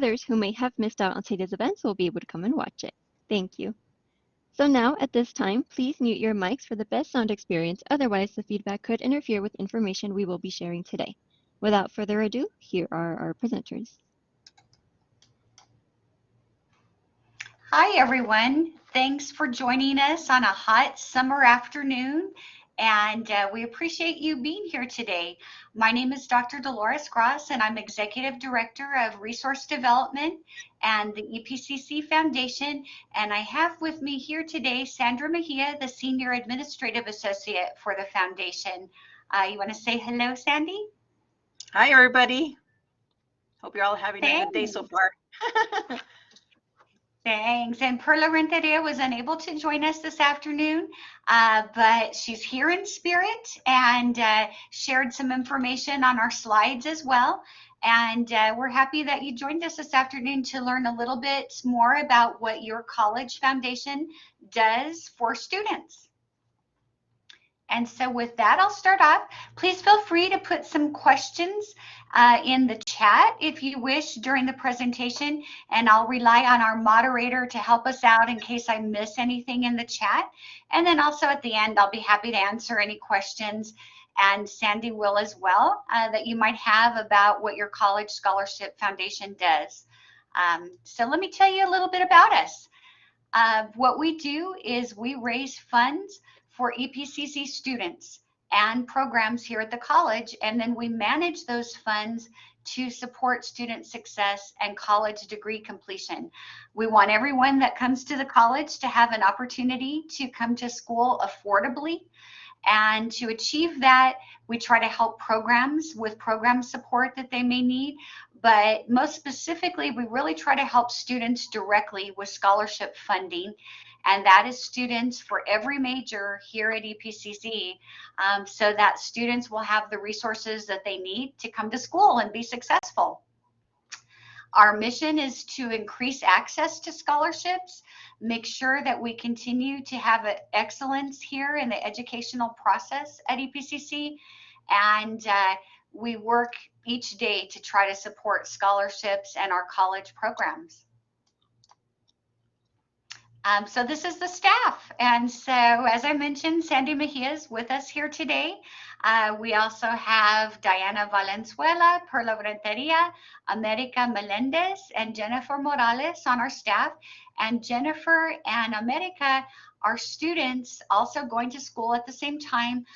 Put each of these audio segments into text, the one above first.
others who may have missed out on today's events will be able to come and watch it. Thank you. So now, at this time, please mute your mics for the best sound experience, otherwise the feedback could interfere with information we will be sharing today. Without further ado, here are our presenters. Hi, everyone. Thanks for joining us on a hot summer afternoon, and we appreciate you being here today. My name is Dr. Dolores Cross, and I'm Executive Director of Resource Development and the EPCC Foundation, and I have with me here today Sandra Mejia, the Senior Administrative Associate for the Foundation. You want to say hello, Sandy? Hi, everybody. Hope you're all having a good day so far. Thanks. And Perla Renteria was unable to join us this afternoon, but she's here in spirit and shared some information on our slides as well. And we're happy that you joined us this afternoon to learn a little bit more about what your college foundation does for students. And so with that, I'll start off. Please feel free to put some questions in the chat if you wish during the presentation, and I'll rely on our moderator to help us out in case I miss anything in the chat. And then also at the end, I'll be happy to answer any questions, and Sandy will as well, that you might have about what your College Scholarship Foundation does. So let me tell you a little bit about us. What we do is we raise funds for EPCC students and programs here at the college, and then we manage those funds to support student success and college degree completion. We want everyone that comes to the college to have an opportunity to come to school affordably, and to achieve that, we try to help programs with program support that they may need, but most specifically, we really try to help students directly with scholarship funding, and that is students for every major here at EPCC, so that students will have the resources that they need to come to school and be successful. Our mission is to increase access to scholarships, make sure that we continue to have excellence here in the educational process at EPCC, and we work each day to try to support scholarships and our college programs. So this is the staff, and so as I mentioned, Sandy Mejia is with us here today. We also have Diana Valenzuela, Perla Renteria, America Melendez, and Jennifer Morales on our staff. And Jennifer and America are students also going to school at the same time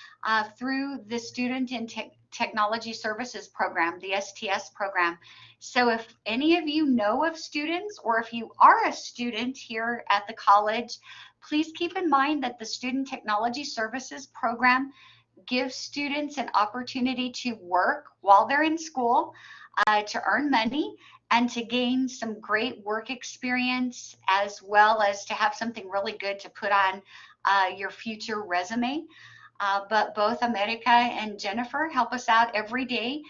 through the Student in Technology Services program, the STS program. So if any of you know of students, or if you are a student here at the college, please keep in mind that the Student Technology Services program gives students an opportunity to work while they're in school, to earn money, and to gain some great work experience, as well as to have something really good to put on your future resume. But both America and Jennifer help us out every day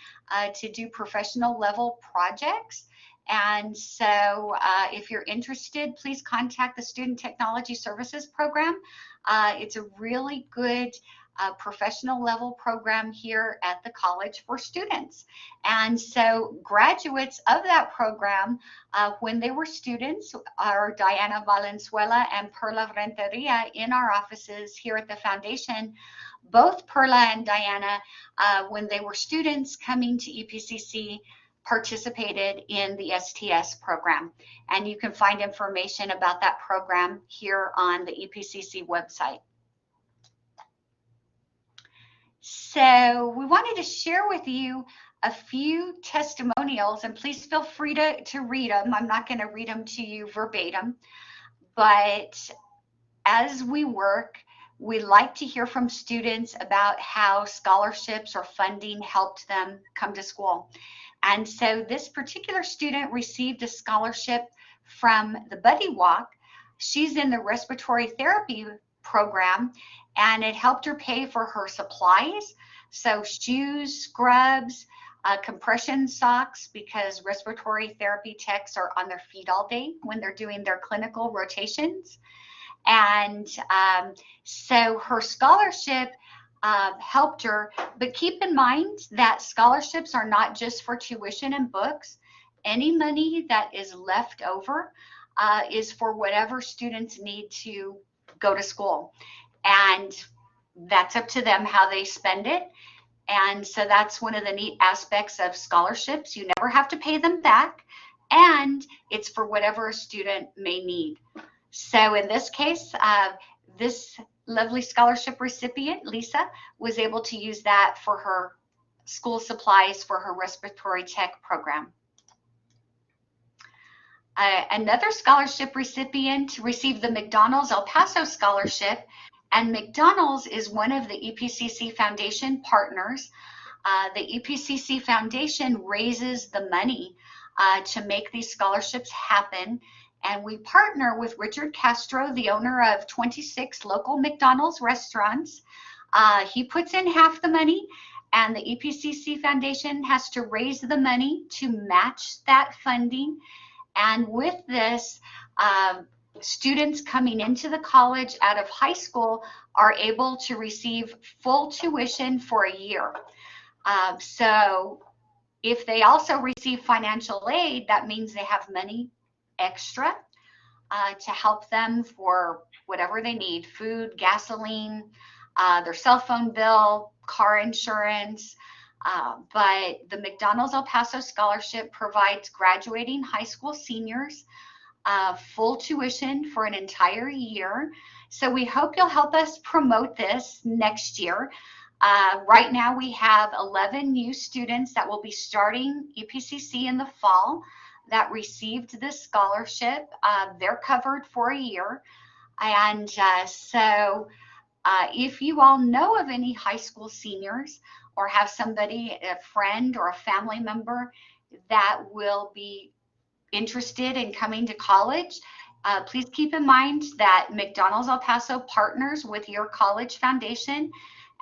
to do professional level projects. And so if you're interested, please contact the Student Technology Services program. It's a really good professional level program here at the college for students. And so graduates of that program, when they were students, are Diana Valenzuela and Perla Renteria in our offices here at the foundation. Both Perla and Diana, when they were students coming to EPCC, participated in the STS program. And you can find information about that program here on the EPCC website. So we wanted to share with you a few testimonials, and please feel free to read them. I'm not going to read them to you verbatim, but as we work, we like to hear from students about how scholarships or funding helped them come to school. And so this particular student received a scholarship from the Buddy Walk. She's in the respiratory therapy program, and it helped her pay for her supplies. So shoes, scrubs, compression socks, because respiratory therapy techs are on their feet all day when they're doing their clinical rotations. And so her scholarship helped her, but keep in mind that scholarships are not just for tuition and books. any money that is left over is for whatever students need to go to school. And that's up to them how they spend it. And so that's one of the neat aspects of scholarships. You never have to pay them back, and it's for whatever a student may need. So in this case, this lovely scholarship recipient, Lisa, was able to use that for her school supplies for her respiratory tech program. Another scholarship recipient received the McDonald's El Paso scholarship, and McDonald's is one of the EPCC Foundation partners. The EPCC Foundation raises the money to make these scholarships happen, and we partner with Richard Castro, the owner of 26 local McDonald's restaurants. He puts in half the money, and the EPCC Foundation has to raise the money to match that funding. And with this, students coming into the college out of high school are able to receive full tuition for a year. So if they also receive financial aid, that means they have money extra to help them for whatever they need: food, gasoline, their cell phone bill, car insurance. But the McDonald's El Paso Scholarship provides graduating high school seniors full tuition for an entire year. So we hope you'll help us promote this next year. Right now we have 11 new students that will be starting EPCC in the fall that received this scholarship. They're covered for a year. And so if you all know of any high school seniors, or have somebody, a friend or a family member that will be interested in coming to college, please keep in mind that McDonald's El Paso partners with your college foundation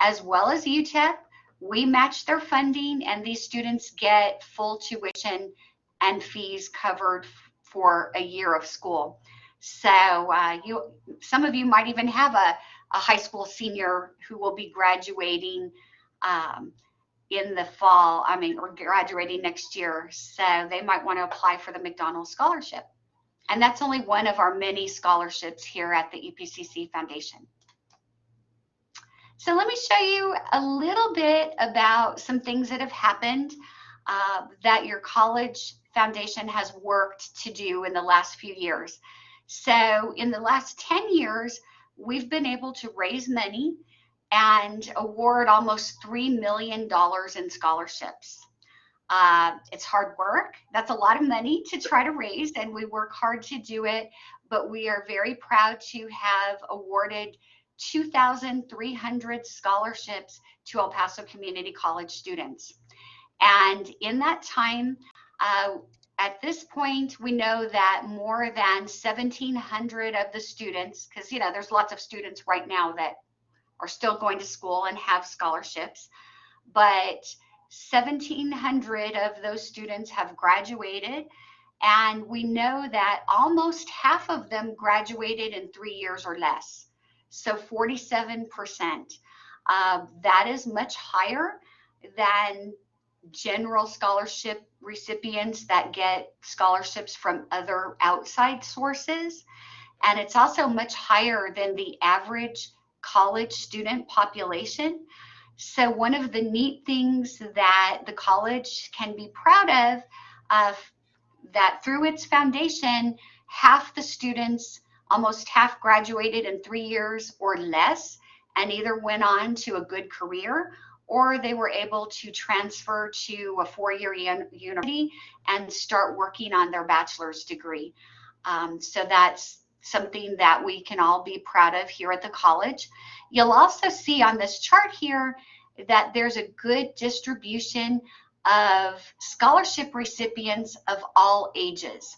as well as UTEP. We match their funding, and these students get full tuition and fees covered for a year of school. So some of you might even have a high school senior who will be graduating in the fall, or graduating next year. So they might want to apply for the McDonald's scholarship. And that's only one of our many scholarships here at the EPCC Foundation. So let me show you a little bit about some things that have happened that your college foundation has worked to do in the last few years. So in the last 10 years, we've been able to raise money and award almost $3 million in scholarships. It's hard work. That's a lot of money to try to raise, and we work hard to do it, but we are very proud to have awarded 2,300 scholarships to El Paso Community College students. And in that time, at this point, we know that more than 1,700 of the students, because there's lots of students right now that are still going to school and have scholarships, but 1,700 of those students have graduated, and we know that almost half of them graduated in 3 years or less, so 47%. That is much higher than general scholarship recipients that get scholarships from other outside sources, and it's also much higher than the average college student population. So one of the neat things that the college can be proud of, that through its foundation, half the students, almost half, graduated in 3 years or less and either went on to a good career, or they were able to transfer to a 4-year university and start working on their bachelor's degree. So that's something that we can all be proud of here at the college. You'll also see on this chart here that there's a good distribution of scholarship recipients of all ages.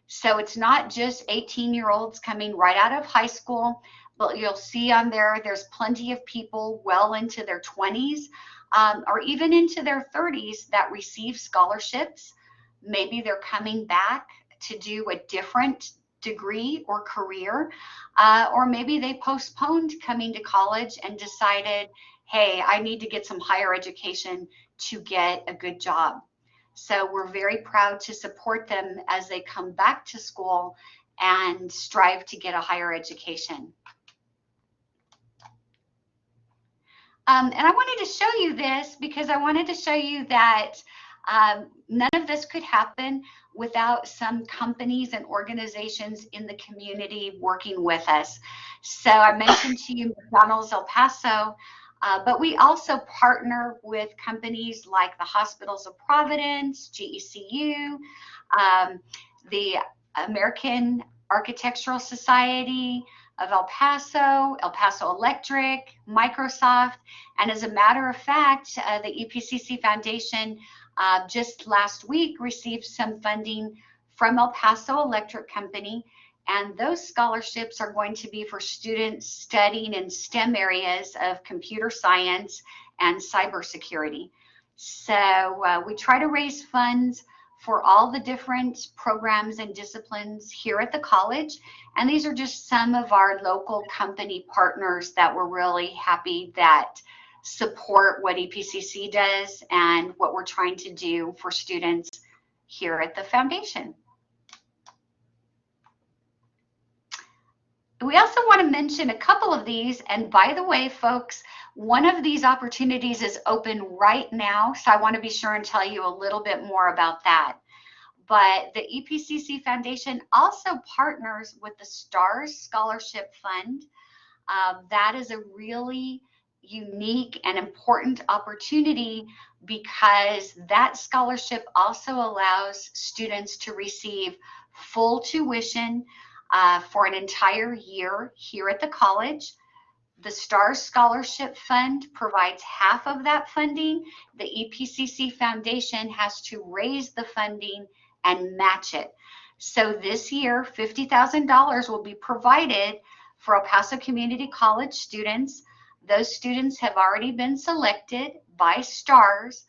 So it's not just 18-year-olds coming right out of high school, but you'll see on there, there's plenty of people well into their 20s or even into their 30s that receive scholarships. Maybe they're coming back to do a different degree or career, or maybe they postponed coming to college and decided, hey, I need to get some higher education to get a good job. So we're very proud to support them as they come back to school and strive to get a higher education. And I wanted to show you this because I wanted to show you that none of this could happen without some companies and organizations in the community working with us. So I mentioned to you McDonald's El Paso, but we also partner with companies like the Hospitals of Providence, GECU, the American Architectural Society of El Paso Electric, Microsoft, and as a matter of fact, the EPCC Foundation just last week received some funding from El Paso Electric Company, and those scholarships are going to be for students studying in STEM areas of computer science and cybersecurity. So we try to raise funds for all the different programs and disciplines here at the college. And these are just some of our local company partners that we're really happy that support what EPCC does and what we're trying to do for students here at the foundation. We also want to mention a couple of these, and by the way, folks, one of these opportunities is open right now, so I want to be sure and tell you a little bit more about that. But the EPCC Foundation also partners with the STARS Scholarship Fund. That is a really unique and important opportunity because that scholarship also allows students to receive full tuition for an entire year here at the college. The STARS Scholarship Fund provides half of that funding. The EPCC Foundation has to raise the funding and match it. So this year, $50,000 will be provided for El Paso Community College students. Those students have already been selected by STARS.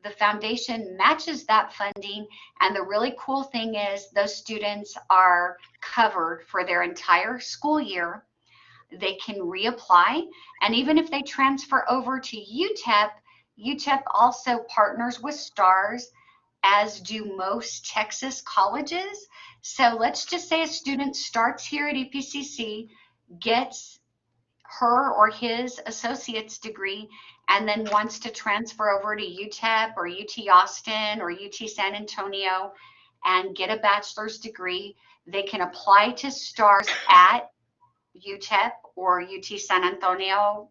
The foundation matches that funding, and the really cool thing is those students are covered for their entire school year. They can reapply, and even if they transfer over to UTEP, UTEP also partners with STARS, as do most Texas colleges. So let's just say a student starts here at EPCC, gets her or his associate's degree, and then wants to transfer over to UTEP or UT Austin or UT San Antonio and get a bachelor's degree. They can apply to STARS at UTEP or UT San Antonio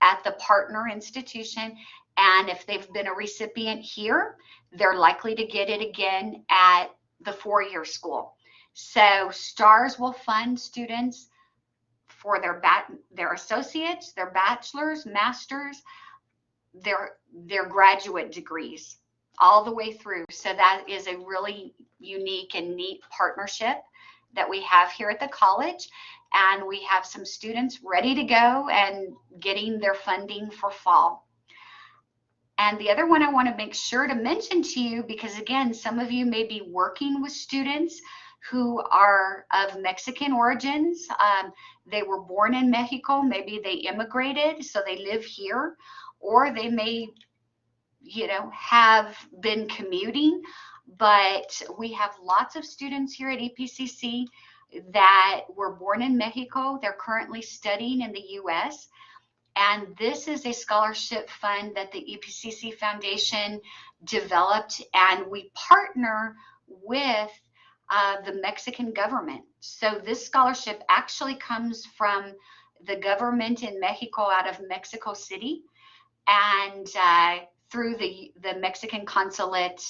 at the partner institution. And if they've been a recipient here, they're likely to get it again at the four-year school. So STARS will fund students for their associates, their bachelor's, master's, their graduate degrees all the way through. So that is a really unique and neat partnership that we have here at the college. And we have some students ready to go and getting their funding for fall. And the other one I want to make sure to mention to you, because again, some of you may be working with students who are of Mexican origins. They were born in Mexico, maybe they immigrated, so they live here, or they may, have been commuting. But we have lots of students here at EPCC that were born in Mexico. They're currently studying in the US. And this is a scholarship fund that the EPCC Foundation developed, and we partner with the Mexican government. So this scholarship actually comes from the government in Mexico out of Mexico City, and through the Mexican consulate,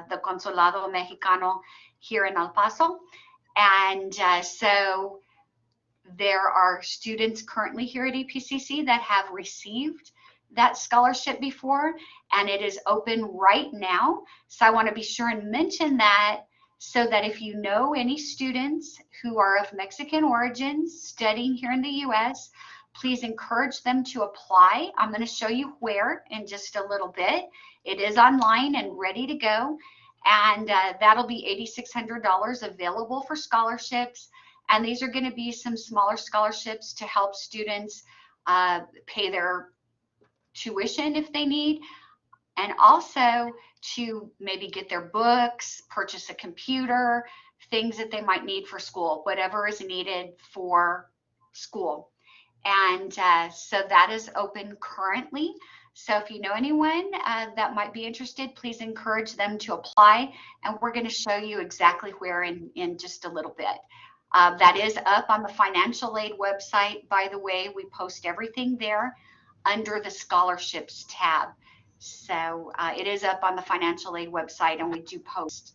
the Consulado Mexicano here in El Paso. And so there are students currently here at EPCC that have received that scholarship before, and it is open right now. So I want to be sure and mention that, so that if you know any students who are of Mexican origins studying here in the US, please encourage them to apply. I'm going to show you where in just a little bit. It is online and ready to go, and that'll be $8,600 available for scholarships. And these are going to be some smaller scholarships to help students pay their tuition if they need, and also to maybe get their books, purchase a computer, things that they might need for school, whatever is needed for school. And so that is open currently. So if you know anyone that might be interested, please encourage them to apply. And we're going to show you exactly where in just a little bit. That is up on the financial aid website. By the way, we post everything there under the scholarships tab. So it is up on the financial aid website, and we do post.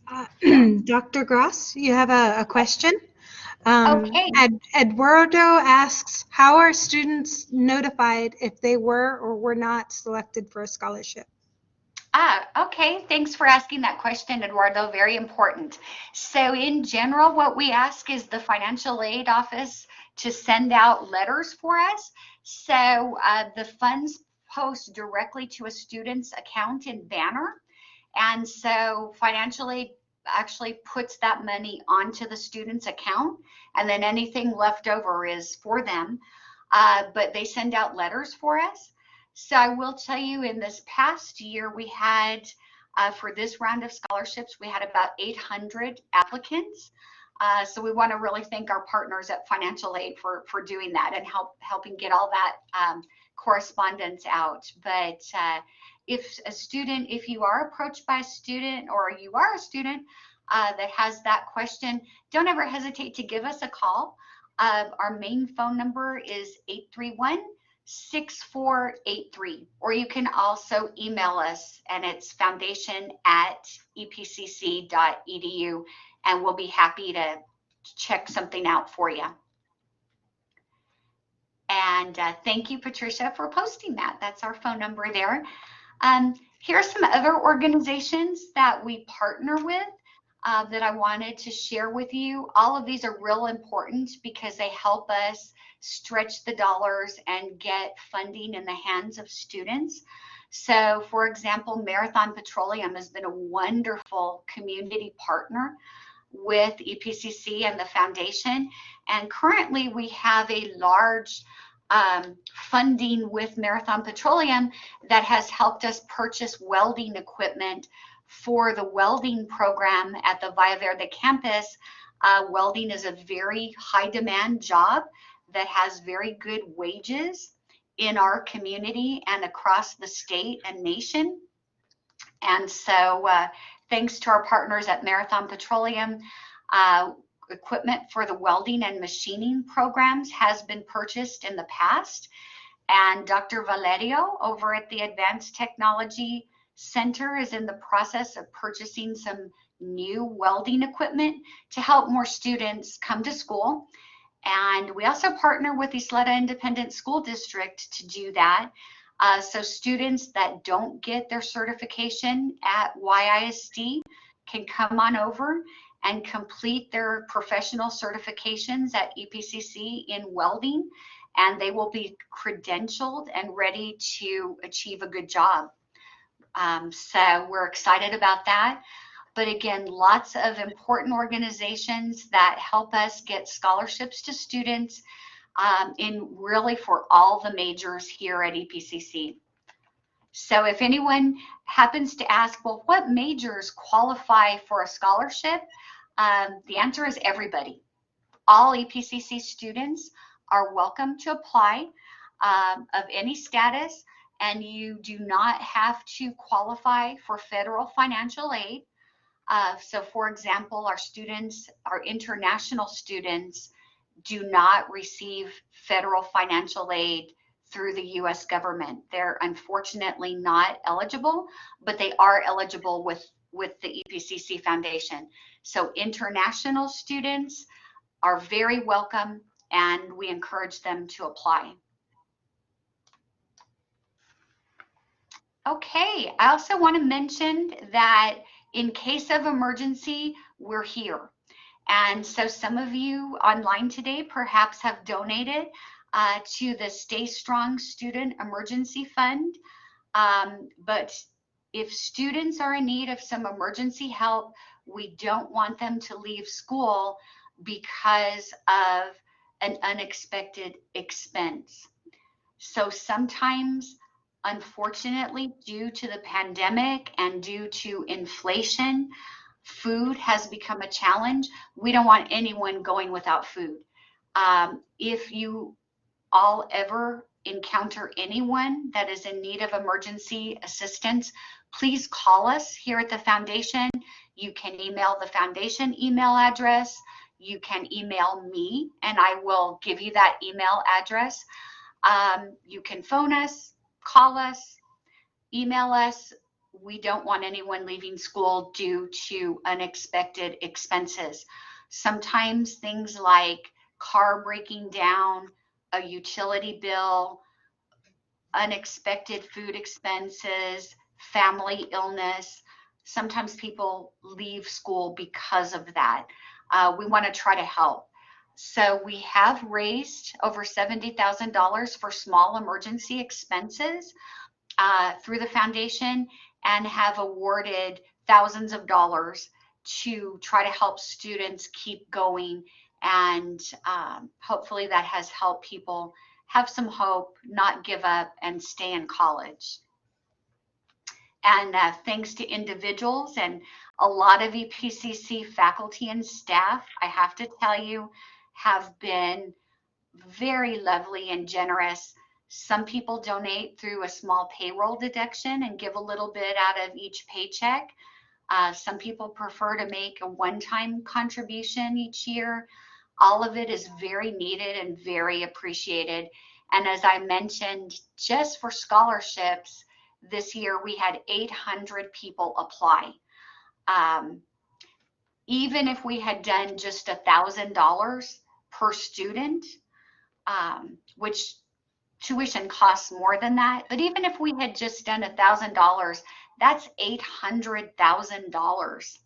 Dr. Gross, you have a question? Okay. Eduardo asks, how are students notified if they were or were not selected for a scholarship? Okay. Thanks for asking that question, Eduardo. Very important. So in general, what we ask is the financial aid office to send out letters for us. So the funds post directly to a student's account in Banner. And so financial aid actually puts that money onto the student's account, and then anything left over is for them. But they send out letters for us. So I will tell you, in this past year, we had, for this round of scholarships, we had about 800 applicants. So we want to really thank our partners at Financial Aid for doing that and helping get all that correspondence out. But if you are approached by a student, or you are a student that has that question, don't ever hesitate to give us a call. Our main phone number is 831-6483, or you can also email us, and it's foundation@epcc.edu, and we'll be happy to check something out for you. And thank you, Patricia, for posting that. That's our phone number there. Here are some other organizations that we partner with that I wanted to share with you. All of these are real important because they help us stretch the dollars and get funding in the hands of students. So, for example, Marathon Petroleum has been a wonderful community partner with EPCC and the foundation. And currently we have a large funding with Marathon Petroleum that has helped us purchase welding equipment for the welding program at the Valle Verde campus. Welding is a very high demand job that has very good wages in our community and across the state and nation. And so thanks to our partners at Marathon Petroleum, equipment for the welding and machining programs has been purchased in the past. And Dr. Valerio over at the Advanced Technology Center is in the process of purchasing some new welding equipment to help more students come to school. And we also partner with Isleta Independent School District to do that. So students that don't get their certification at YISD can come on over and complete their professional certifications at EPCC in welding, and they will be credentialed and ready to achieve a good job. So we're excited about that. But again, lots of important organizations that help us get scholarships to students in really for all the majors here at EPCC. So if anyone happens to ask, well, what majors qualify for a scholarship? The answer is everybody. All EPCC students are welcome to apply of any status, and you do not have to qualify for federal financial aid. So for example, our international students do not receive federal financial aid through the US government. They're unfortunately not eligible, but they are eligible with the EPCC Foundation. So international students are very welcome, and we encourage them to apply. Okay, I also want to mention that in case of emergency, we're here. And so some of you online today perhaps have donated to the Stay Strong Student Emergency Fund. But if students are in need of some emergency help, we don't want them to leave school because of an unexpected expense. So sometimes Unfortunately, due to the pandemic and due to inflation, food has become a challenge. We don't want anyone going without food. If you all ever encounter anyone that is in need of emergency assistance, please call us here at the foundation. You can email the foundation email address. You can email me, and I will give you that email address. You can phone us, call us, email us. We don't want anyone leaving school due to unexpected expenses. Sometimes things like car breaking down, a utility bill, unexpected food expenses, family illness. Sometimes people leave school because of that. We want to try to help. So we have raised over $70,000 for small emergency expenses through the foundation, and have awarded thousands of dollars to try to help students keep going. And hopefully that has helped people have some hope, not give up, and stay in college. And thanks to individuals and a lot of EPCC faculty and staff, I have to tell you, have been very lovely and generous. Some people donate through a small payroll deduction and give a little bit out of each paycheck. Some people prefer to make a one-time contribution each year. All of it is very needed and very appreciated. And as I mentioned, just for scholarships, this year we had 800 people apply. Even if we had done just $1,000 per student, which tuition costs more than that, but even if we had just done $1,000, that's $800,000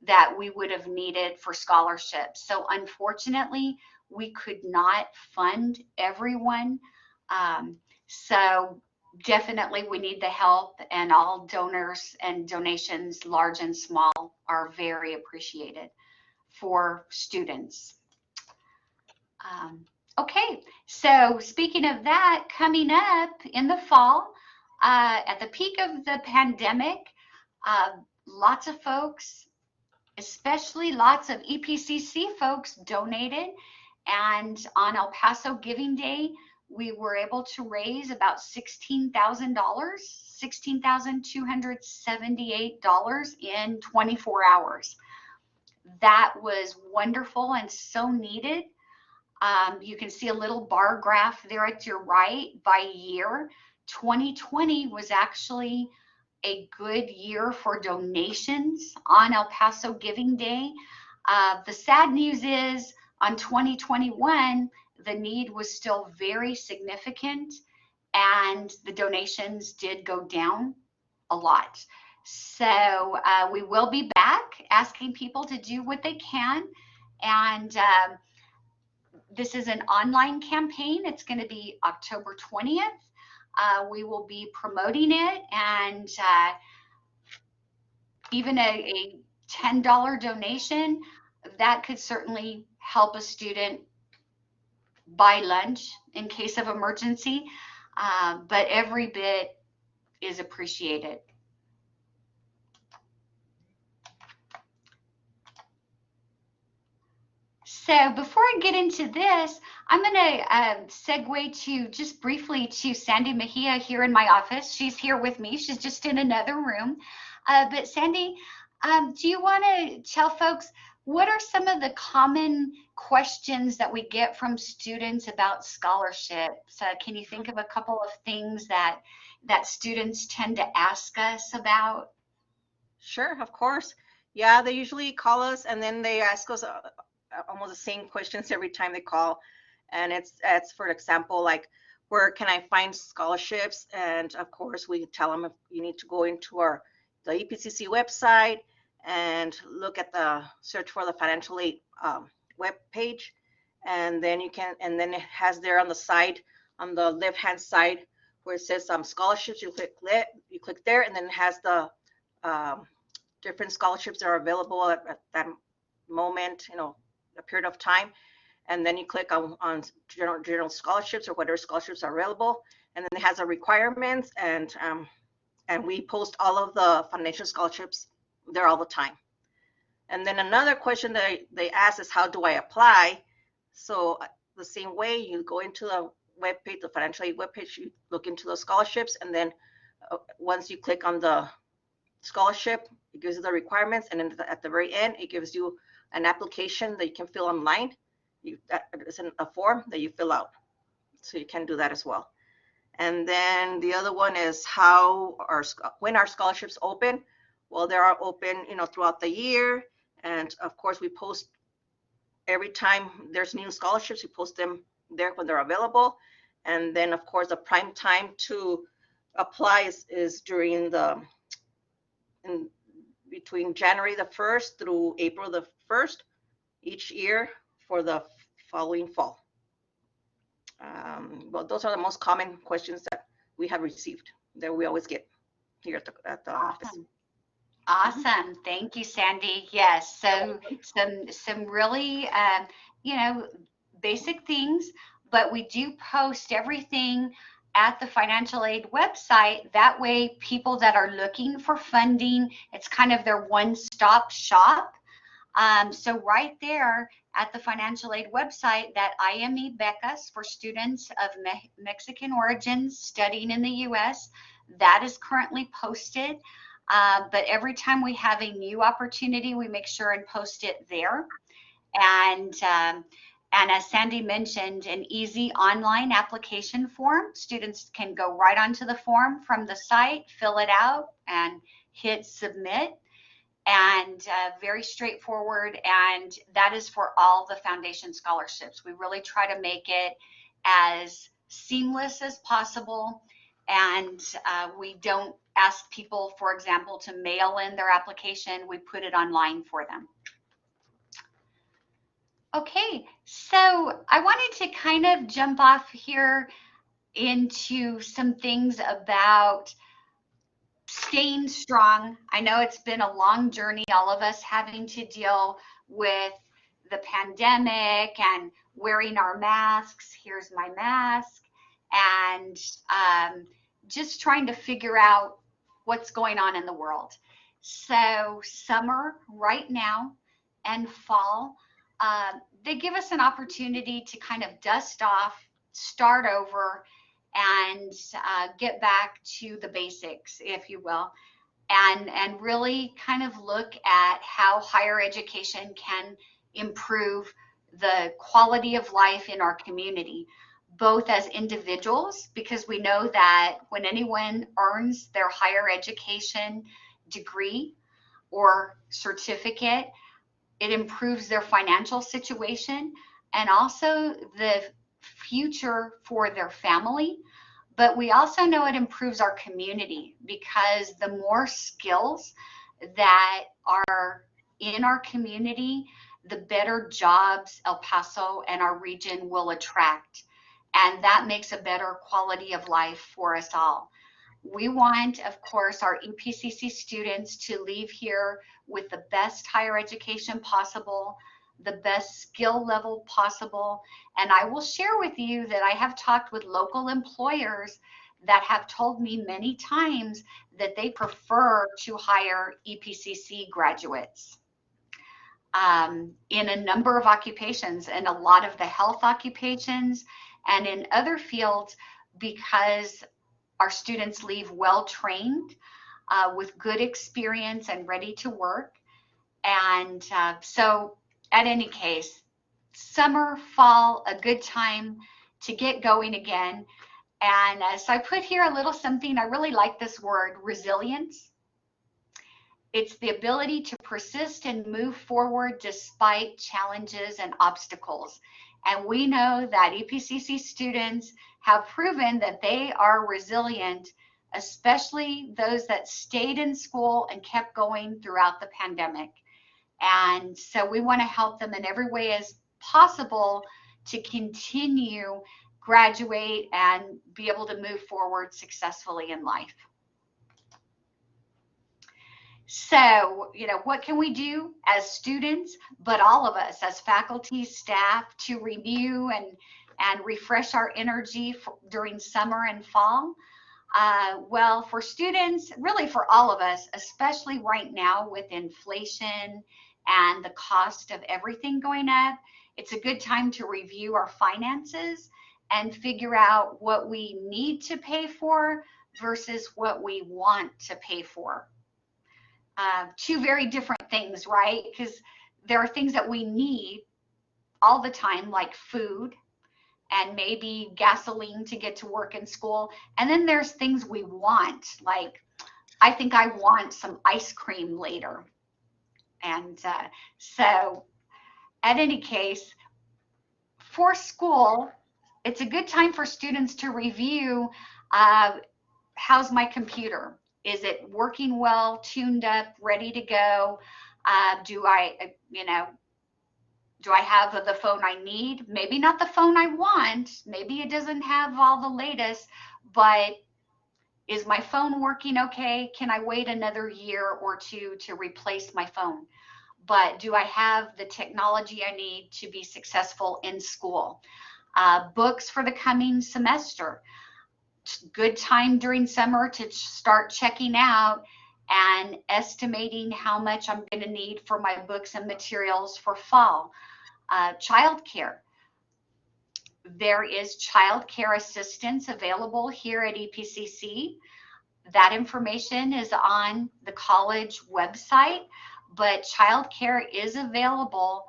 that we would have needed for scholarships. So unfortunately, we could not fund everyone. So definitely we need the help, and all donors and donations, large and small, are very appreciated for students. Okay, so speaking of that, coming up in the fall, at the peak of the pandemic, lots of folks, especially lots of EPCC folks, donated. And on El Paso Giving Day, we were able to raise about $16,000, $16,278 in 24 hours. That was wonderful and so needed. You can see a little bar graph there at your right by year. 2020 was actually a good year for donations on El Paso Giving Day. The sad news is on 2021, the need was still very significant, and the donations did go down a lot. So we will be back asking people to do what they can. And this is an online campaign. It's going to be October 20th. We will be promoting it, and even a $10 donation, that could certainly help a student buy lunch in case of emergency, but every bit is appreciated. So before I get into this, I'm going to segue to just briefly to Sandy Mejia here in my office. She's here with me. She's just in another room. But Sandy, do you want to tell folks what are some of the common questions that we get from students about scholarships? Can you think of a couple of things that students tend to ask us about? Sure, of course. Yeah, they usually call us and then they ask us almost the same questions every time they call. And it's for example, like, where can I find scholarships? And of course, we tell them if you need to go into the EPCC website and look at the search for the financial aid web page, and then you can, and then it has there on the side, on the left hand side, where it says scholarships. You click there, and then it has the different scholarships that are available at that moment, a period of time. And then you click on general scholarships or whatever scholarships are available, and then it has the requirements, and we post all of the financial scholarships there all the time. And then another question that they ask is, how do I apply? So the same way, you go into the webpage, the financial aid webpage, you look into the scholarships, and then once you click on the scholarship, it gives you the requirements, and then at the very end, it gives you an application that you can fill online. It's a form that you fill out, so you can do that as well. And then the other one is when our scholarships open. Well, they are open, throughout the year, and of course we post every time there's new scholarships. We post them there when they're available, and then of course the prime time to apply is between January the 1st through April the 1st each year for the following fall. Well, those are the most common questions that we have received, that we always get here at the office. Awesome. Thank you, Sandy. Yes. So some really, basic things, but we do post everything at the financial aid website. That way, people that are looking for funding, it's kind of their one-stop shop. So right there at the financial aid website, that IME becas for students of Mexican origins studying in the U.S., that is currently posted. But every time we have a new opportunity, we make sure and post it there. And as Sandy mentioned, an easy online application form. Students can go right onto the form from the site, fill it out, and hit submit. And very straightforward. And that is for all the foundation scholarships. We really try to make it as seamless as possible. And we don't ask people, for example, to mail in their application. We put it online for them. Okay, so I wanted to kind of jump off here into some things about staying strong. I know it's been a long journey, all of us having to deal with the pandemic and wearing our masks. Here's my mask. And just trying to figure out what's going on in the world. So summer right now and fall, they give us an opportunity to kind of dust off, start over, and get back to the basics, if you will, and really kind of look at how higher education can improve the quality of life in our community, both as individuals, because we know that when anyone earns their higher education degree or certificate, it improves their financial situation and also the future for their family. But we also know it improves our community, because the more skills that are in our community, the better jobs El Paso and our region will attract. And that makes a better quality of life for us all. We want, of course, our EPCC students to leave here with the best higher education possible, the best skill level possible. And I will share with you that I have talked with local employers that have told me many times that they prefer to hire EPCC graduates in a number of occupations, and a lot of the health occupations and in other fields, because our students leave well trained with good experience and ready to work. And so at any case, summer, fall, a good time to get going again. And so I put here a little something, I really like this word, resilience. It's the ability to persist and move forward despite challenges and obstacles. And we know that EPCC students have proven that they are resilient, especially those that stayed in school and kept going throughout the pandemic. And so we want to help them in every way as possible to continue, graduate, and be able to move forward successfully in life. So, what can we do as students, but all of us as faculty, staff, to review and refresh our energy during summer and fall? Well, for students, really for all of us, especially right now with inflation and the cost of everything going up, it's a good time to review our finances and figure out what we need to pay for versus what we want to pay for. Two very different things, right? Because there are things that we need all the time, like food and maybe gasoline to get to work and school. And then there's things we want, like I think I want some ice cream later. And so at any case, for school, it's a good time for students to review, how's my computer? Is it working well, tuned up, ready to go? Do I have the phone I need? Maybe not the phone I want. Maybe it doesn't have all the latest, but is my phone working okay? Can I wait another year or two to replace my phone? But do I have the technology I need to be successful in school? Books for the coming semester. Good time during summer to start checking out and estimating how much I'm going to need for my books and materials for fall. Childcare. There is childcare assistance available here at Epcc. That information is on the college website, but childcare is available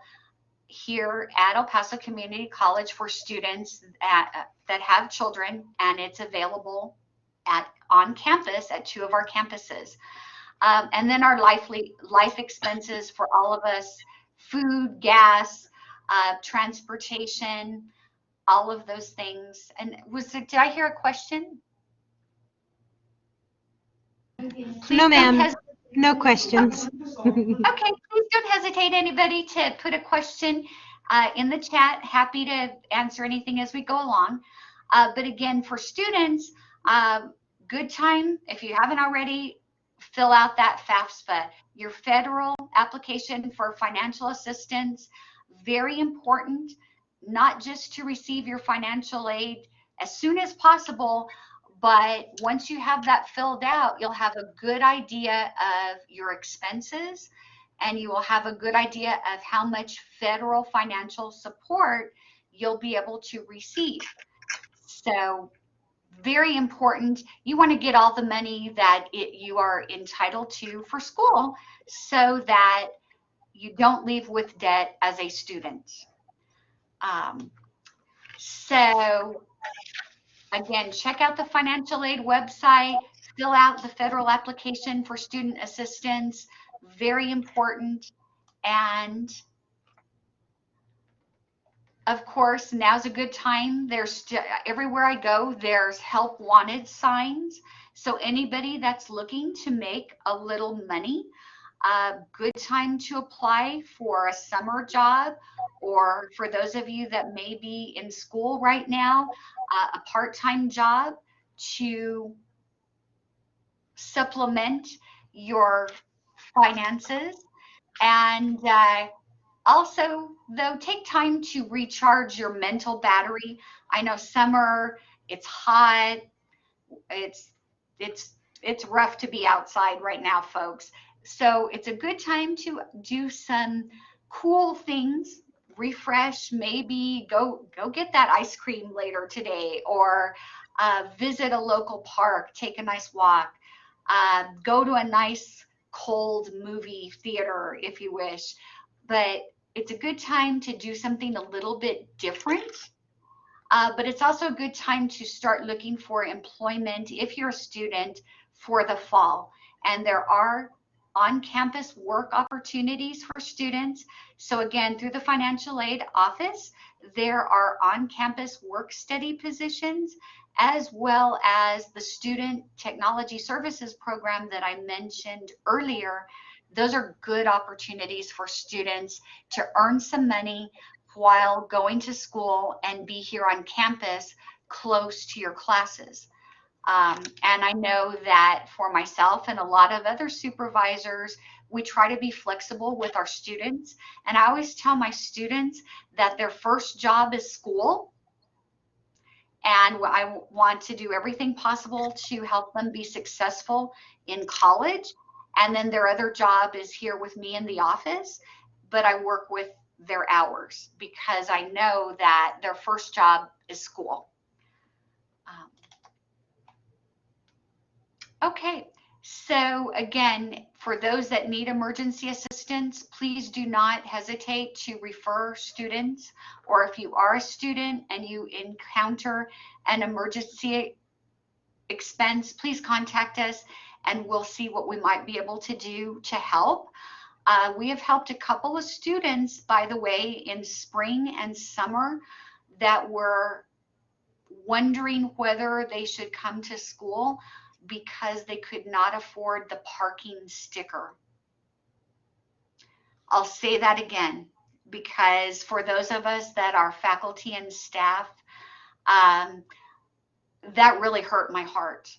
here at El Paso Community College for students that have children, and it's available on campus at 2 of our campuses. And then our life expenses for all of us: food, gas, transportation, all of those things. And did I hear a question? No, ma'am. No questions. Okay, please don't hesitate, anybody, to put a question in the chat. Happy to answer anything as we go along. But again, for students, good time, if you haven't already, fill out that FAFSA, your federal application for financial assistance. Very important, not just to receive your financial aid as soon as possible, but once you have that filled out, you'll have a good idea of your expenses, and you will have a good idea of how much federal financial support you'll be able to receive. So very important. You want to get all the money that you are entitled to for school so that you don't leave with debt as a student. So again, check out the financial aid website, fill out the federal application for student assistance, very important. And of course, now's a good time. There's everywhere I go, there's help wanted signs. So anybody that's looking to make a little money, good time to apply for a summer job, or for those of you that may be in school right now, a part-time job to supplement your finances. And also, though, take time to recharge your mental battery. I know summer, it's hot, it's rough to be outside right now, folks. So it's a good time to do some cool things, refresh, maybe go get that ice cream later today, or visit a local park, take a nice walk, go to a nice cold movie theater if you wish. But it's a good time to do something a little bit different. But it's also a good time to start looking for employment if you're a student for the fall. And there are on-campus work opportunities for students. So again, through the financial aid office, there are on-campus work study positions, as well as the student technology services program that I mentioned earlier. Those are good opportunities for students to earn some money while going to school and be here on campus close to your classes. And I know that for myself and a lot of other supervisors, we try to be flexible with our students. And I always tell my students that their first job is school, And I want to do everything possible to help them be successful in college. And then their other job is here with me in the office, but I work with their hours because I know that their first job is school. Okay, so again, for those that need emergency assistance, please do not hesitate to refer students, or if you are a student and you encounter an emergency expense, please contact us and we'll see what we might be able to do to help. We have helped a couple of students, by the way, in spring and summer that were wondering whether they should come to school because they could not afford the parking sticker. I'll say that again, because for those of us that are faculty and staff, that really hurt my heart.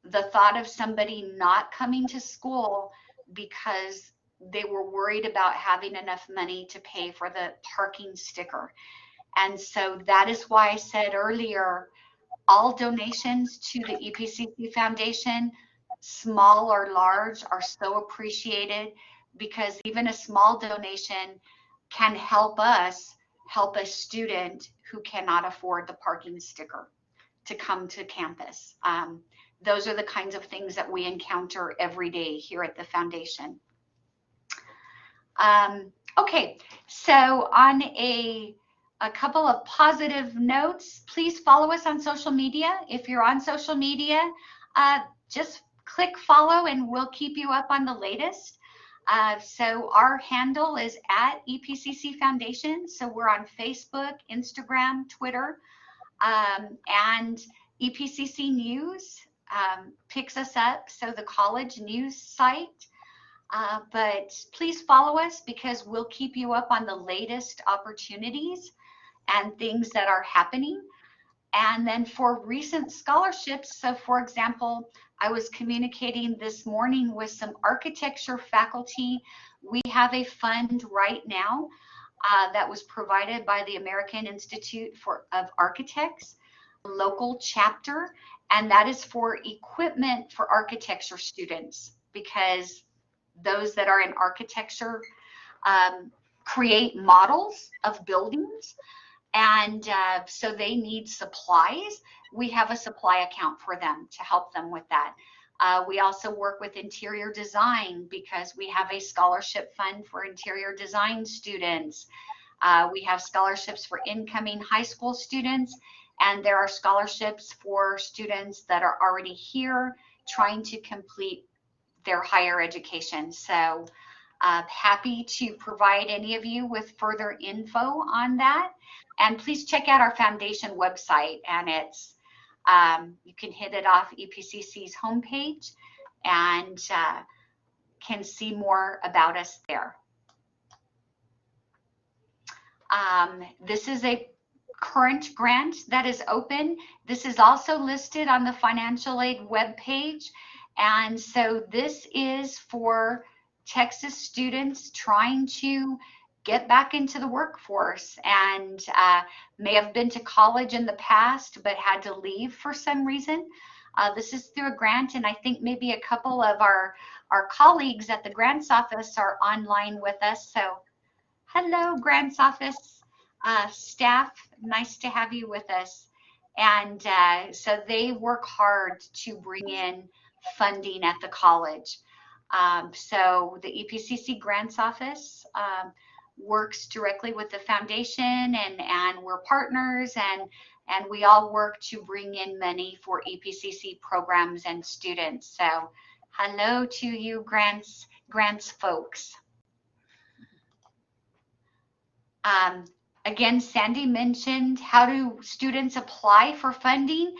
The thought of somebody not coming to school because they were worried about having enough money to pay for the parking sticker. And so that is why I said earlier, all donations to the EPCC Foundation, small or large, are so appreciated, because even a small donation can help us help a student who cannot afford the parking sticker to come to campus. Those are the kinds of things that we encounter every day here at the foundation. Okay, so on a couple of positive notes, please follow us on social media. If you're on social media, just click follow and we'll keep you up on the latest. So our handle is at EPCC Foundation. So we're on Facebook, Instagram, Twitter, and EPCC News picks us up, so the college news site. But please follow us because we'll keep you up on the latest opportunities and things that are happening. And then for recent scholarships, so for example, I was communicating this morning with some architecture faculty. We have a fund right now that was provided by the American Institute of Architects, local chapter, and that is for equipment for architecture students, because those that are in architecture create models of buildings, and so they need supplies. We have a supply account for them to help them with that. We also work with interior design because we have a scholarship fund for interior design students. We have scholarships for incoming high school students, and there are scholarships for students that are already here trying to complete their higher education. So happy to provide any of you with further info on that. And please check out our foundation website, and it's you can hit it off EPCC's homepage and can see more about us there. This is a current grant that is open. This is also listed on the financial aid webpage. And so this is for Texas students trying to get back into the workforce and may have been to college in the past but had to leave for some reason. This is through a grant, and I think maybe a couple of our colleagues at the grants office are online with us. So hello, grants office staff, nice to have you with us. And so they work hard to bring in funding at the college. So the EPCC grants office works directly with the foundation, and we're partners, and we all work to bring in money for EPCC programs and students. So hello to you, grants folks. Again, Sandy mentioned, how do students apply for funding?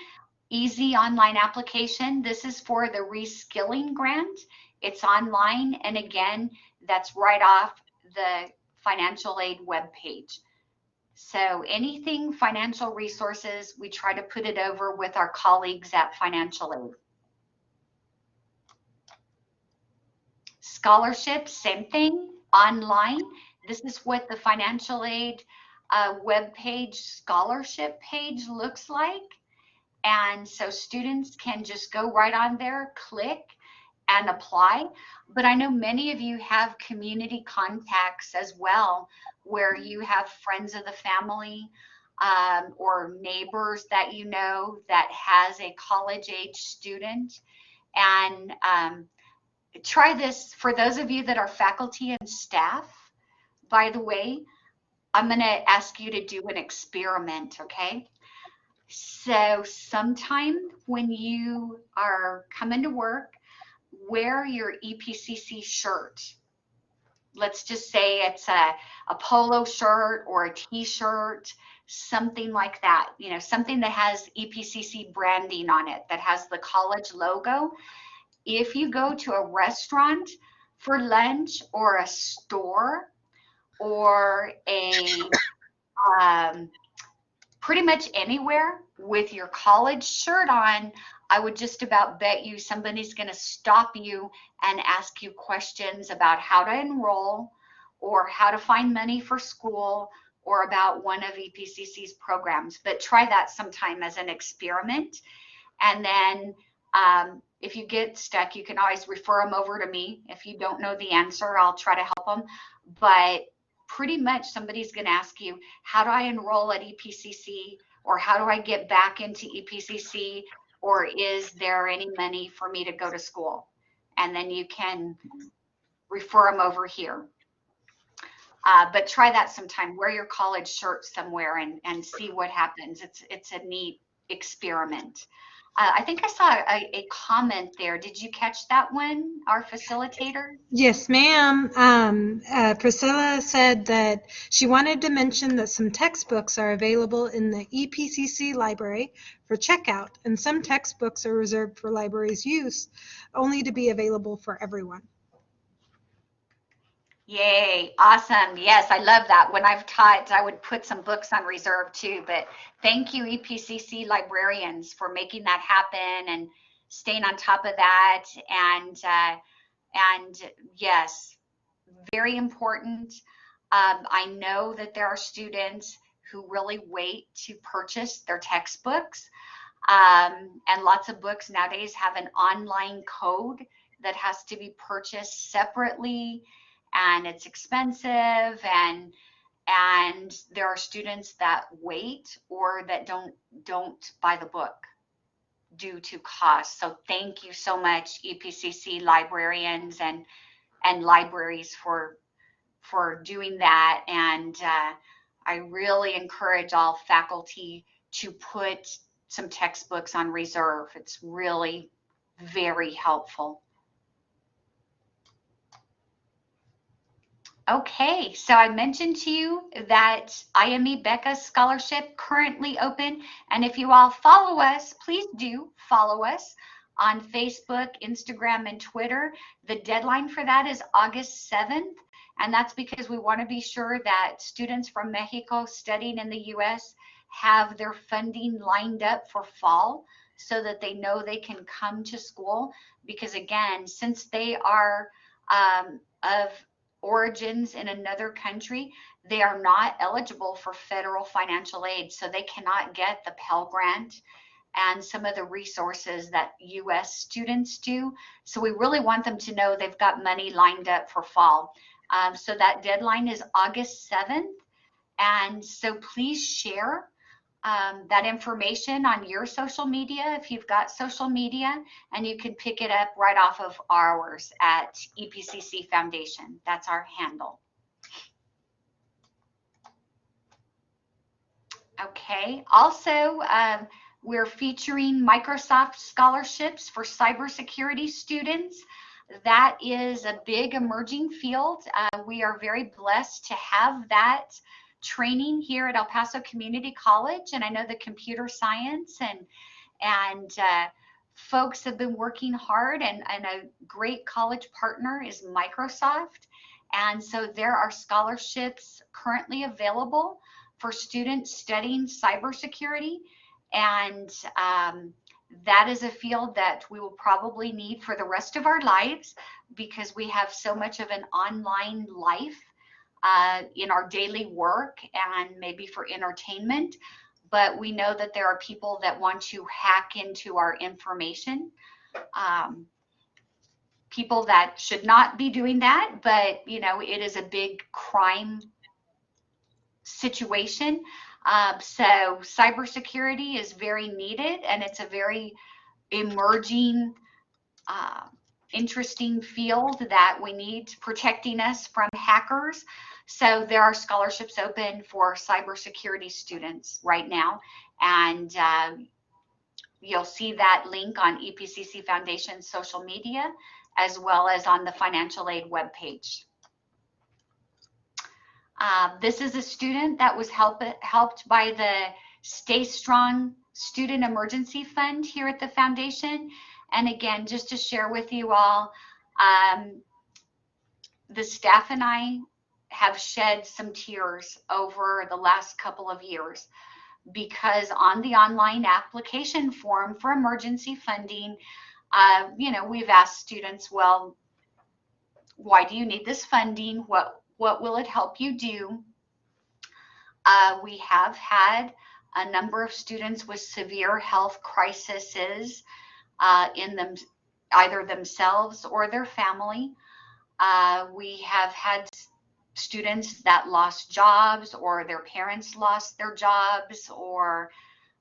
Easy online application. This is for the reskilling grant. It's online, and again, that's right off the financial aid webpage. So anything financial resources, we try to put it over with our colleagues at financial aid. Scholarships, same thing, online. This is what the financial aid webpage scholarship page looks like. And so students can just go right on there, click, and apply. But I know many of you have community contacts as well, where you have friends of the family or neighbors that you know that has a college age student. And try this for those of you that are faculty and staff. By the way, I'm going to ask you to do an experiment, okay? So sometime when you are coming to work, wear your EPCC shirt. Let's just say it's a polo shirt or a t-shirt, something like that, you know, something that has EPCC branding on it, that has the college logo. If you go to a restaurant for lunch or a store or a pretty much anywhere with your college shirt on, I would just about bet you somebody's going to stop you and ask you questions about how to enroll or how to find money for school or about one of EPCC's programs. But try that sometime as an experiment. And then if you get stuck, you can always refer them over to me. If you don't know the answer, I'll try to help them. But pretty much somebody's going to ask you, how do I enroll at EPCC? Or how do I get back into EPCC? Or is there any money for me to go to school? And then you can refer them over here. But try that sometime. Wear your college shirt somewhere and see what happens. It's a neat experiment. I think I saw a comment there. Did you catch that one, our facilitator? Yes, ma'am. Priscilla said that she wanted to mention that some textbooks are available in the EPCC library for checkout, and some textbooks are reserved for library's use, only to be available for everyone. Yay, awesome. Yes, I love that. When I've taught, I would put some books on reserve too, but thank you EPCC librarians for making that happen and staying on top of that. And yes, very important. I know that there are students who really wait to purchase their textbooks. And lots of books nowadays have an online code that has to be purchased separately, and it's expensive, and there are students that wait or that don't buy the book due to cost. So thank you so much, EPCC librarians and libraries for doing that. And I really encourage all faculty to put some textbooks on reserve. It's really very helpful. Okay, so I mentioned to you that IME Becca Scholarship currently open, and if you all follow us, please do follow us on Facebook, Instagram, and Twitter. The deadline for that is August 7th, and that's because we want to be sure that students from Mexico studying in the U.S. have their funding lined up for fall so that they know they can come to school, because again, since they are of origins in another country, they are not eligible for federal financial aid, so they cannot get the Pell Grant and some of the resources that U.S. students do. So we really want them to know they've got money lined up for fall. So that deadline is August 7th, and so please share that information on your social media if you've got social media, and you can pick it up right off of ours at EPCC Foundation. That's our handle. Okay, also we're featuring Microsoft scholarships for cybersecurity students. That is a big emerging field. We are very blessed to have that training here at El Paso Community College, and I know the computer science and folks have been working hard, and a great college partner is Microsoft, and so there are scholarships currently available for students studying cybersecurity, and that is a field that we will probably need for the rest of our lives because we have so much of an online life in our daily work and maybe for entertainment. but we know that there are people that want to hack into our information. People that should not be doing that, but you know, it is a big crime situation. So cybersecurity is very needed, and it's a very emerging, interesting field that we need protecting us from hackers. So there are scholarships open for cybersecurity students right now, and you'll see that link on EPCC Foundation's social media, as well as on the financial aid webpage. This is a student that was helped by the Stay Strong Student Emergency Fund here at the foundation. And again, just to share with you all, the staff and I have shed some tears over the last couple of years, because on the online application form for emergency funding, you know, we've asked students, well, why do you need this funding? What will it help you do? We have had a number of students with severe health crises in them, either themselves or their family. We have had students that lost jobs, or their parents lost their jobs, or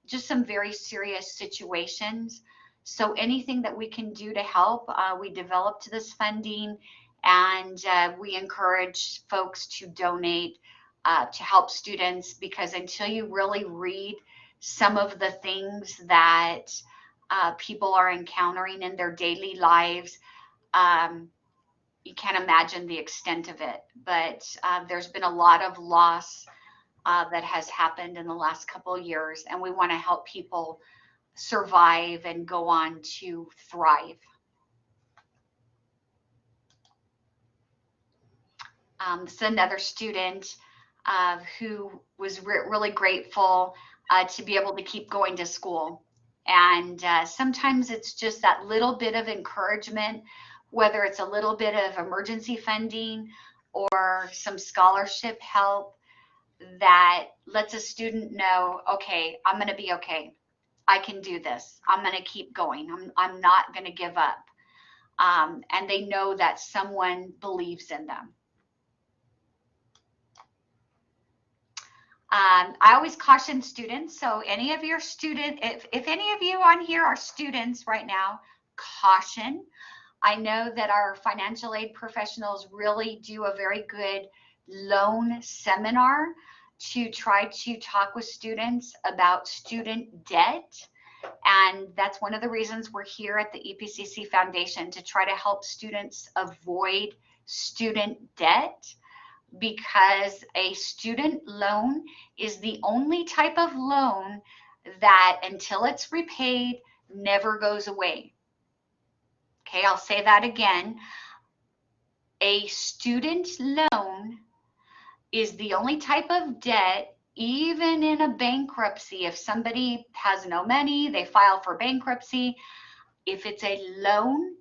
just some very serious situations. So anything that we can do to help, we developed this funding, and we encourage folks to donate to help students, because until you really read some of the things that people are encountering in their daily lives, you can't imagine the extent of it. But there's been a lot of loss that has happened in the last couple of years, and we want to help people survive and go on to thrive. This is another student who was really grateful to be able to keep going to school. And sometimes it's just that little bit of encouragement, whether it's a little bit of emergency funding or some scholarship help, that lets a student know, okay, I'm going to be okay. I can do this. I'm going to keep going. I'm not going to give up. And they know that someone believes in them. I always caution students, so any of your student, if any of you on here are students right now, caution. I know that our financial aid professionals really do a very good loan seminar to try to talk with students about student debt. And that's one of the reasons we're here at the EPCC Foundation, to try to help students avoid student debt, because a student loan is the only type of loan that, until it's repaid, never goes away. Okay, I'll say that again. A student loan is the only type of debt, even in a bankruptcy. If somebody has no money, they file for bankruptcy. If it's a loan,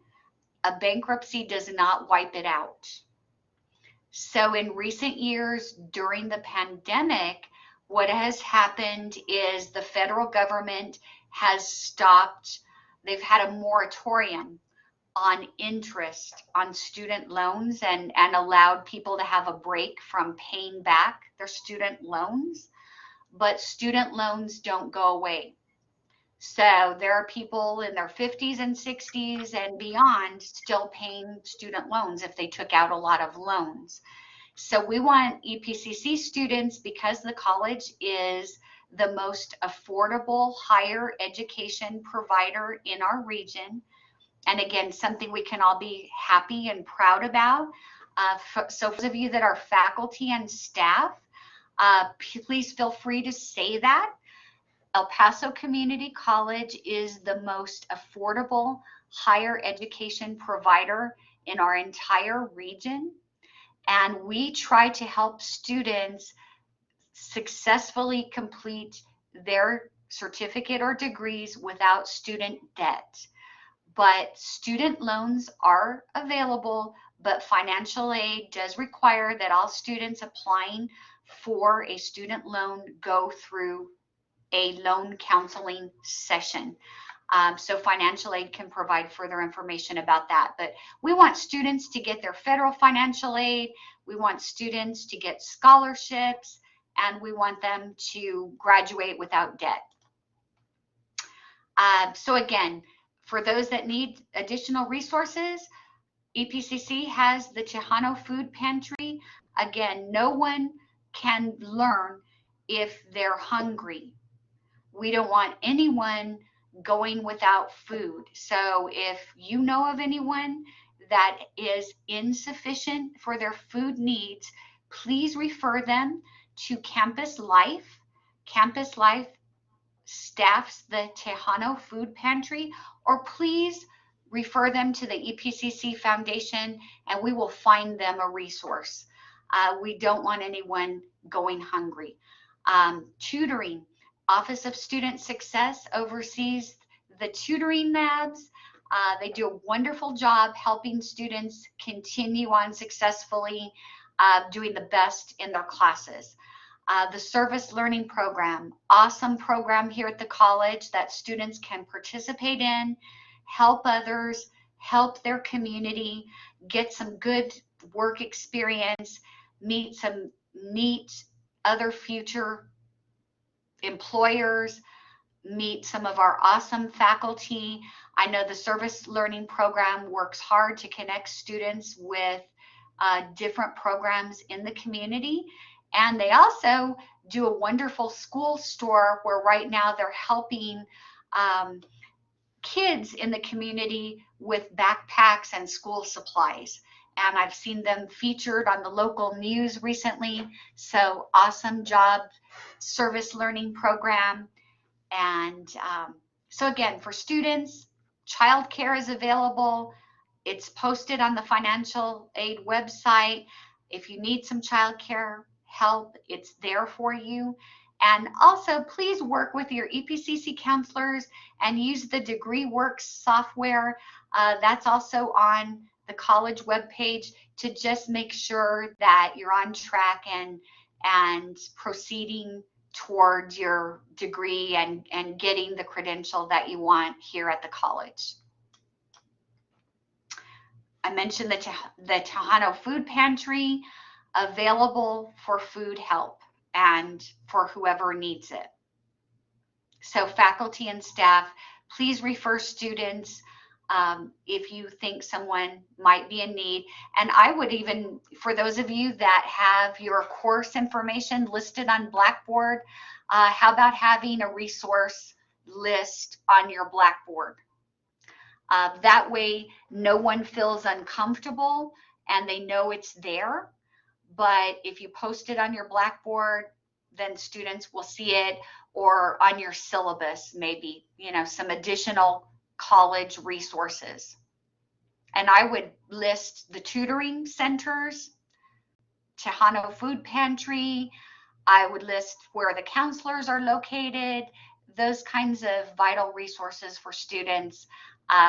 a bankruptcy does not wipe it out. So in recent years, during the pandemic, what has happened is the federal government has stopped, they've had a moratorium on interest on student loans, and allowed people to have a break from paying back their student loans. But student loans don't go away. So there are people in their 50s and 60s and beyond still paying student loans if they took out a lot of loans. So we want EPCC students, because the college is the most affordable higher education provider in our region, and again, something we can all be happy and proud about. So for those of you that are faculty and staff, please feel free to say that. El Paso Community College is the most affordable higher education provider in our entire region. And we try to help students successfully complete their certificate or degrees without student debt. But student loans are available, but financial aid does require that all students applying for a student loan go through a loan counseling session. So financial aid can provide further information about that. But we want students to get their federal financial aid. We want students to get scholarships, and we want them to graduate without debt. So again, for those that need additional resources, EPCC has the Tejano Food Pantry. Again, no one can learn if they're hungry. We don't want anyone going without food. So if you know of anyone that is insufficient for their food needs, please refer them to Campus Life. Campus Life staffs the Tejano Food Pantry, or please refer them to the EPCC Foundation and we will find them a resource. We don't want anyone going hungry. Tutoring. Office of Student Success oversees the tutoring labs. They do a wonderful job helping students continue on successfully doing the best in their classes. The Service Learning Program, awesome program here at the college that students can participate in, help others, help their community, get some good work experience, meet some neat other future employers, meet some of our awesome faculty. I know the Service Learning Program works hard to connect students with different programs in the community. And they also do a wonderful school store where right now they're helping kids in the community with backpacks and school supplies. And I've seen them featured on the local news recently. So awesome job, Service Learning Program. And so again, for students, childcare is available. It's posted on the financial aid website. If you need some childcare help, it's there for you. And also, please work with your EPCC counselors and use the DegreeWorks software. That's also on the college webpage to just make sure that you're on track and proceeding towards your degree and getting the credential that you want here at the college. I mentioned the Tejano Food Pantry, available for food help and for whoever needs it. So faculty and staff, please refer students if you think someone might be in need. And I would even, for those of you that have your course information listed on Blackboard, how about having a resource list on your Blackboard? That way, no one feels uncomfortable and they know it's there. But if you post it on your Blackboard, then students will see it, or on your syllabus, maybe, you know, some additional college resources. And I would list the tutoring centers, Tejano Food Pantry. I would list where the counselors are located, those kinds of vital resources for students.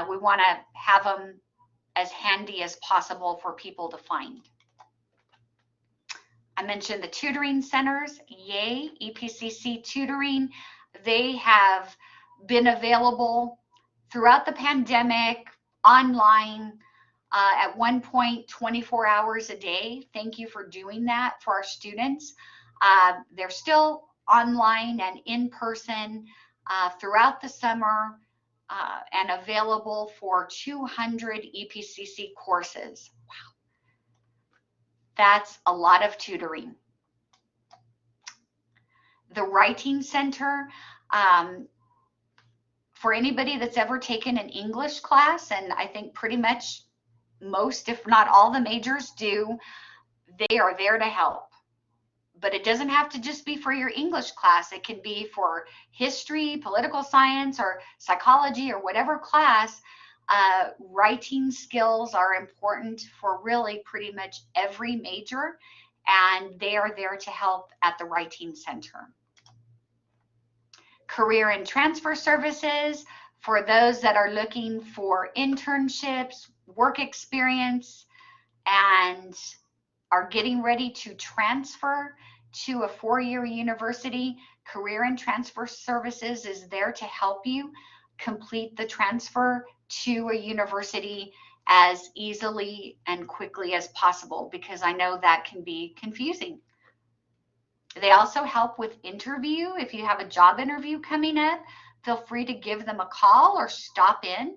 We want to have them as handy as possible for people to find. I mentioned the tutoring centers. Yay, EPCC tutoring. They have been available throughout the pandemic, online, at one point 24 hours a day. Thank you for doing that for our students. They're still online and in person throughout the summer and available for 200 EPCC courses. Wow. That's a lot of tutoring. The Writing Center, for anybody that's ever taken an English class, and I think pretty much most, if not all the majors do, they are there to help. But it doesn't have to just be for your English class. It can be for history, political science, or psychology, or whatever class. Writing skills are important for really pretty much every major, and they are there to help at the Writing Center. Career and transfer services for those that are looking for internships, work experience, and are getting ready to transfer to a four-year university, Career and Transfer Services is there to help you complete the transfer to a university as easily and quickly as possible, because I know that can be confusing. They also help with interview. If you have a job interview coming up, feel free to give them a call or stop in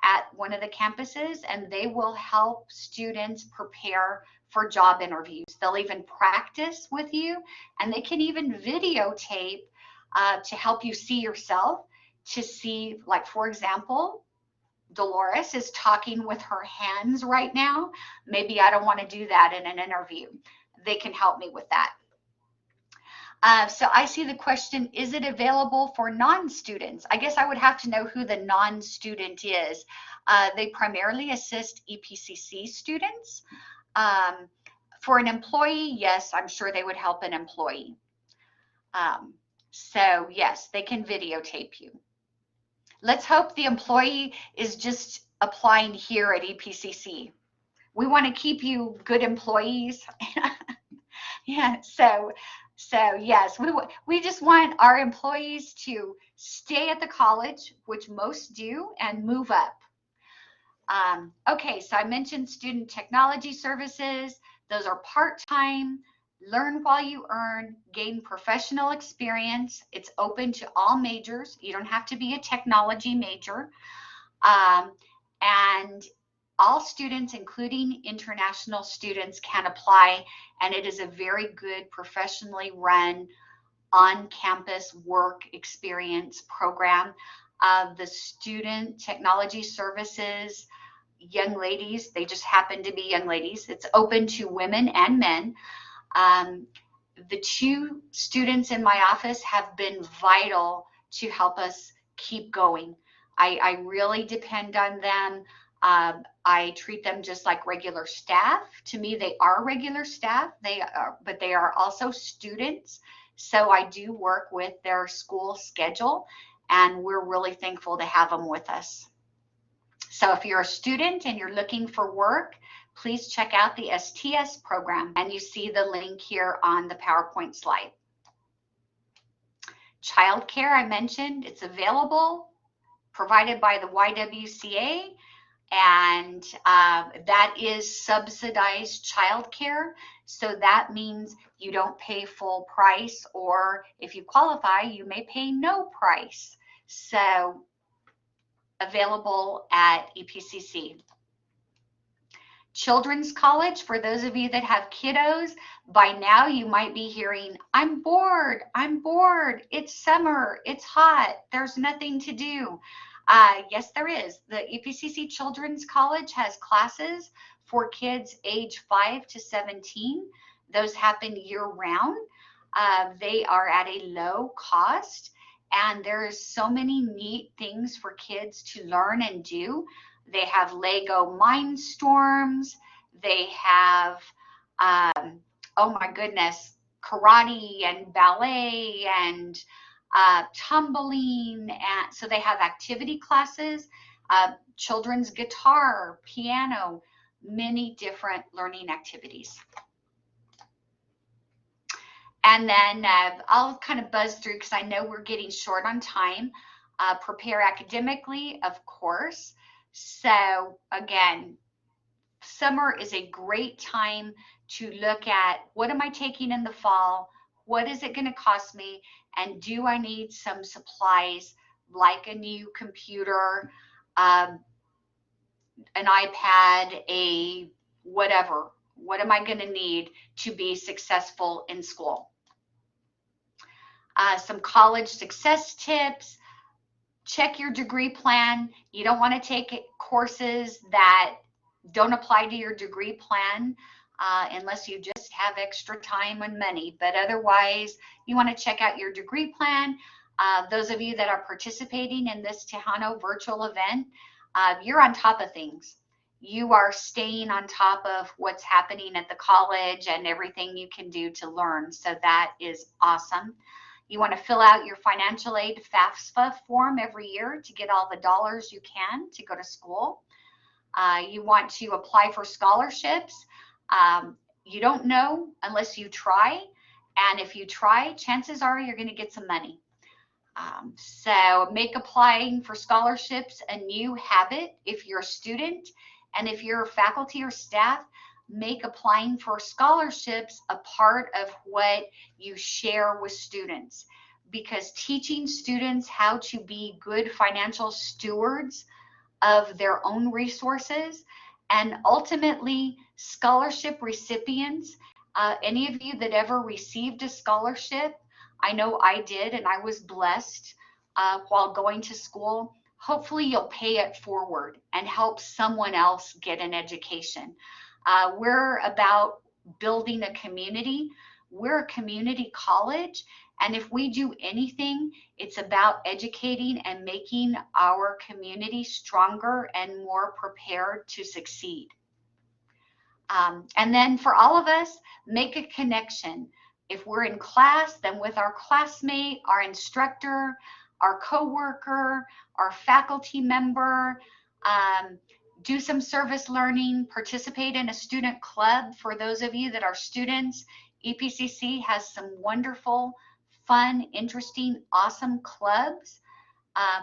at one of the campuses, and they will help students prepare for job interviews. They'll even practice with you, and they can even videotape to help you see yourself, to see, like, for example, Dolores is talking with her hands right now. Maybe I don't want to do that in an interview. They can help me with that. So I see the question, is it available for non-students? I guess I would have to know who the non-student is. They primarily assist EPCC students. For an employee, yes, I'm sure they would help an employee. So yes, they can videotape you. Let's hope the employee is just applying here at EPCC. We want to keep you good employees. Yeah, so yes, we just want our employees to stay at the college, which most do, and move up. Okay, so I mentioned student technology services. Those are part-time, learn while you earn, gain professional experience. It's open to all majors. You don't have to be a technology major. And all students, including international students, can apply, and it is a very good, professionally run, on-campus work experience program. The student technology services, young ladies, they just happen to be young ladies. It's open to women and men. The two students in my office have been vital to help us keep going. I really depend on them. I treat them just like regular staff. To me, they are regular staff. But they are also students. So I do work with their school schedule, and we're really thankful to have them with us. So if you're a student and you're looking for work, please check out the STS program, and you see the link here on the PowerPoint slide. Childcare, I mentioned, it's available, provided by the YWCA, and that is subsidized childcare. So that means you don't pay full price, or if you qualify, you may pay no price. So available at EPCC. Children's College, for those of you that have kiddos, by now you might be hearing, I'm bored, it's summer, it's hot, there's nothing to do. Yes, there is. The EPCC Children's College has classes for kids age 5 to 17. Those happen year-round. They are at a low cost, and there's so many neat things for kids to learn and do. They have Lego Mindstorms. They have, oh my goodness, karate and ballet and tumbling. And so they have activity classes, children's guitar, piano, many different learning activities. And then I'll kind of buzz through because I know we're getting short on time. Prepare academically, of course. So again, summer is a great time to look at, what am I taking in the fall? What is it going to cost me? And do I need some supplies like a new computer, an iPad, a whatever? What am I going to need to be successful in school? Some college success tips. Check your degree plan. You don't want to take courses that don't apply to your degree plan unless you just have extra time and money. But otherwise, you want to check out your degree plan. Those of you that are participating in this Tejano virtual event, you're on top of things. You are staying on top of what's happening at the college and everything you can do to learn. So that is awesome. You want to fill out your financial aid FAFSA form every year to get all the dollars you can to go to school. You want to apply for scholarships. You don't know unless you try. And if you try, chances are you're going to get some money. So make applying for scholarships a new habit. If you're a student and if you're faculty or staff, make applying for scholarships a part of what you share with students, because teaching students how to be good financial stewards of their own resources, and ultimately scholarship recipients, any of you that ever received a scholarship, I know I did, and I was blessed while going to school. Hopefully you'll pay it forward and help someone else get an education. We're about building a community. We're a community college, and if we do anything, it's about educating and making our community stronger and more prepared to succeed. And then for all of us, make a connection. If we're in class, then with our classmate, our instructor, our coworker, our faculty member, do some service learning, participate in a student club. For those of you that are students, EPCC has some wonderful, fun, interesting, awesome clubs.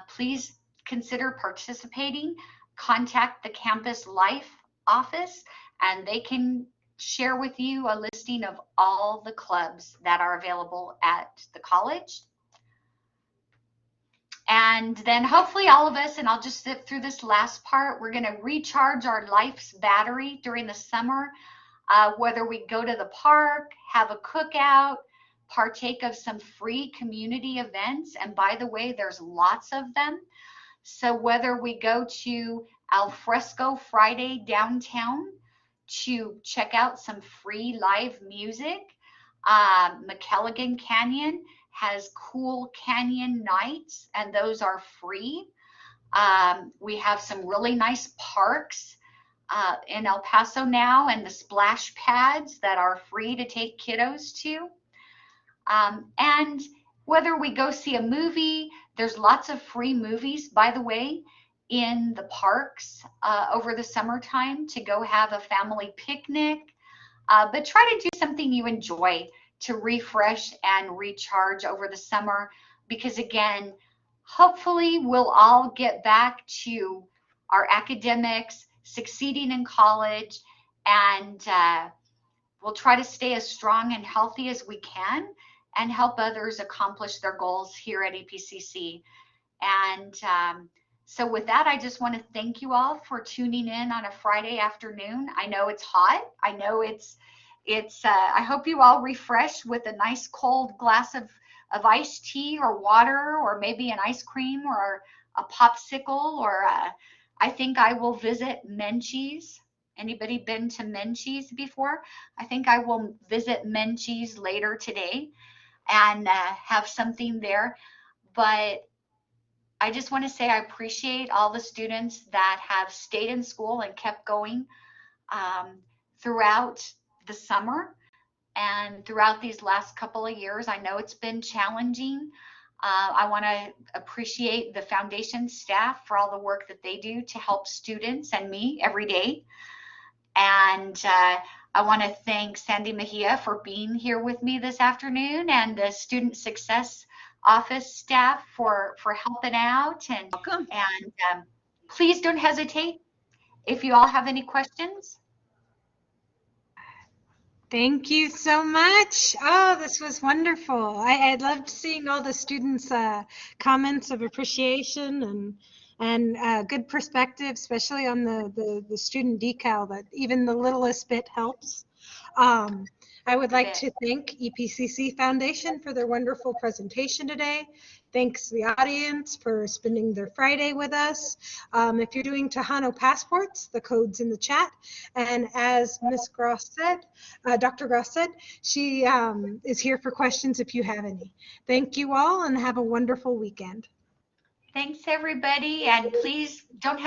Please consider participating. Contact the Campus Life office and they can share with you a listing of all the clubs that are available at the college. And then hopefully all of us, and I'll just zip through this last part, we're going to recharge our life's battery during the summer, whether we go to the park, have a cookout, partake of some free community events. And by the way, there's lots of them. So whether we go to Al Fresco Friday downtown to check out some free live music, McKelligan Canyon has cool canyon nights, and those are free. We have some really nice parks in El Paso now, and the splash pads that are free to take kiddos to. And whether we go see a movie, there's lots of free movies, by the way, in the parks over the summertime to go have a family picnic. But try to do something you enjoy to refresh and recharge over the summer, because again, hopefully we'll all get back to our academics, succeeding in college, and we'll try to stay as strong and healthy as we can and help others accomplish their goals here at EPCC. And so with that, I just want to thank you all for tuning in on a Friday afternoon. I know it's hot. I know it's I hope you all refresh with a nice cold glass of iced tea or water, or maybe an ice cream or a popsicle, or I think I will visit Menchie's. Anybody been to Menchie's before? I think I will visit Menchie's later today and have something there. But I just want to say I appreciate all the students that have stayed in school and kept going throughout the summer and throughout these last couple of years. I know it's been challenging. I want to appreciate the foundation staff for all the work that they do to help students and me every day. And I want to thank Sandra Mejia for being here with me this afternoon, and the Student Success Office staff for helping out. And, Welcome. And please don't hesitate if you all have any questions. Thank you so much. Oh, this was wonderful. I loved seeing all the students' comments of appreciation and good perspective, especially on the student decal, that even the littlest bit helps. I would like to thank EPCC Foundation for their wonderful presentation today. Thanks to the audience for spending their Friday with us. If you're doing Tejano passports, the code's in the chat. And as Ms. Gross said, Dr. Gross said, she is here for questions if you have any. Thank you all and have a wonderful weekend. Thanks, everybody. And please don't